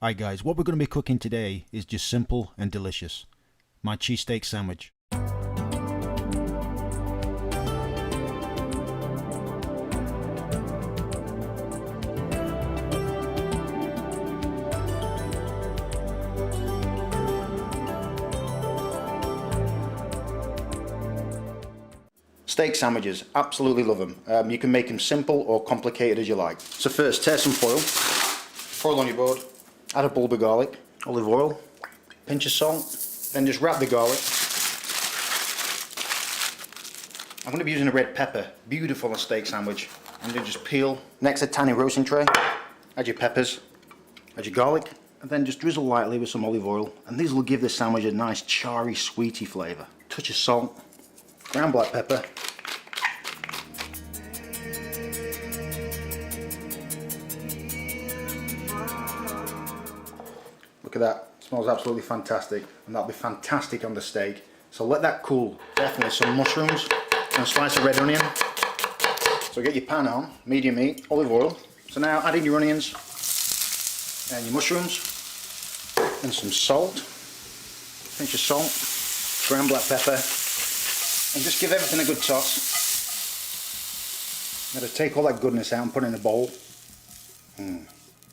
Hi guys, what we're going to be cooking today is just simple and delicious. My cheesesteak sandwich. Steak sandwiches, absolutely love them. You can make them simple or complicated as you like. So first, tear some foil on your board, add a bulb of garlic, olive oil, pinch of salt, then just wrap the garlic. I'm going to be using a red pepper, beautiful on a steak sandwich. And then just peel. Next, a tiny roasting tray, add your peppers, add your garlic, and then just drizzle lightly with some olive oil. And these will give the sandwich a nice charry, sweety flavour. Touch of salt, ground black pepper. Look at that, it smells absolutely fantastic, and that'll be fantastic on the steak. So let that cool. Definitely some mushrooms and a slice of red onion. So get your pan on, medium heat, olive oil. So now add in your onions and your mushrooms and some salt, pinch of salt, ground black pepper, and just give everything a good toss. I'm going to take all that goodness out and put it in a bowl.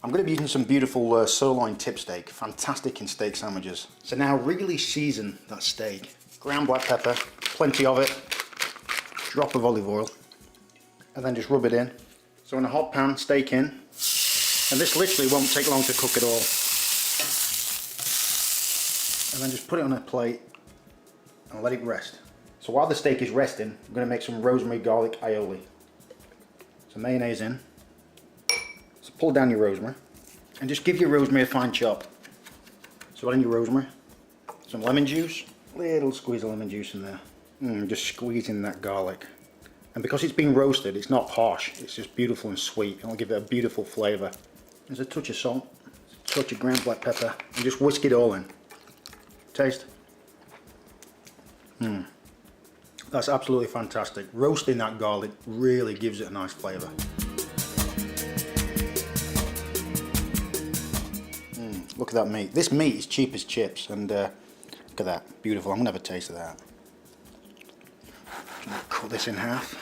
I'm going to be using some beautiful sirloin tip steak, fantastic in steak sandwiches. So now really season that steak. Ground black pepper, plenty of it, drop of olive oil, and then just rub it in. So in a hot pan, steak in, and this literally won't take long to cook at all. And then just put it on a plate and let it rest. So while the steak is resting, I'm going to make some rosemary garlic aioli. So mayonnaise in. So pull down your rosemary and just give your rosemary a fine chop. So add in your rosemary, some lemon juice, little squeeze of lemon juice in there. Just squeezing that garlic. And because it's been roasted, it's not harsh, it's just beautiful and sweet. It'll give it a beautiful flavour. There's a touch of salt, a touch of ground black pepper, and just whisk it all in. Taste. That's absolutely fantastic. Roasting that garlic really gives it a nice flavour. Look at that meat. This meat is cheap as chips, and look at that. Beautiful. I'm going to have a taste of that. Cut this in half.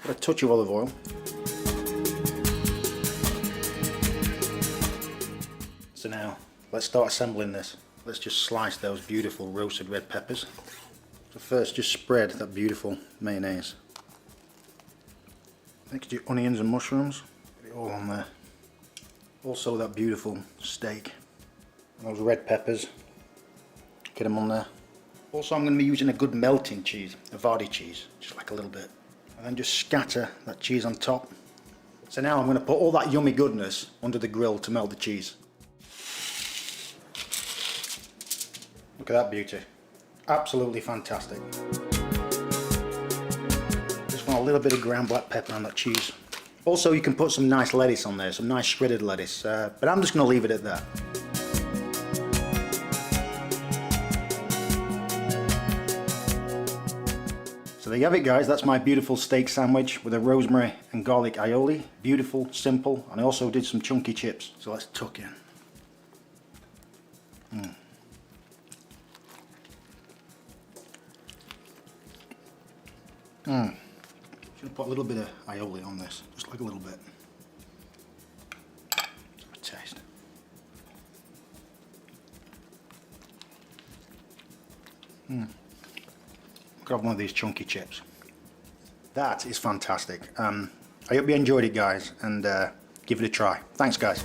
Put a touch of olive oil. So now, let's start assembling this. Let's just slice those beautiful roasted red peppers. So first, just spread that beautiful mayonnaise. Next, your onions and mushrooms. Get it all on there. Also that beautiful steak. And those red peppers. Get them on there. Also, I'm going to be using a good melting cheese, a Vardy cheese, just like a little bit. And then just scatter that cheese on top. So now I'm going to put all that yummy goodness under the grill to melt the cheese. Look at that beauty. Absolutely fantastic. Just want a little bit of ground black pepper on that cheese. Also, you can put some nice lettuce on there, some nice shredded lettuce, but I'm just going to leave it at that. So there you have it guys, that's my beautiful steak sandwich with a rosemary and garlic aioli. Beautiful, simple, and I also did some chunky chips. So let's tuck in. Should put a little bit of aioli on this, just like a little bit. Have a taste. Grab one of these chunky chips. That is fantastic. I hope you enjoyed it guys, and give it a try. Thanks guys.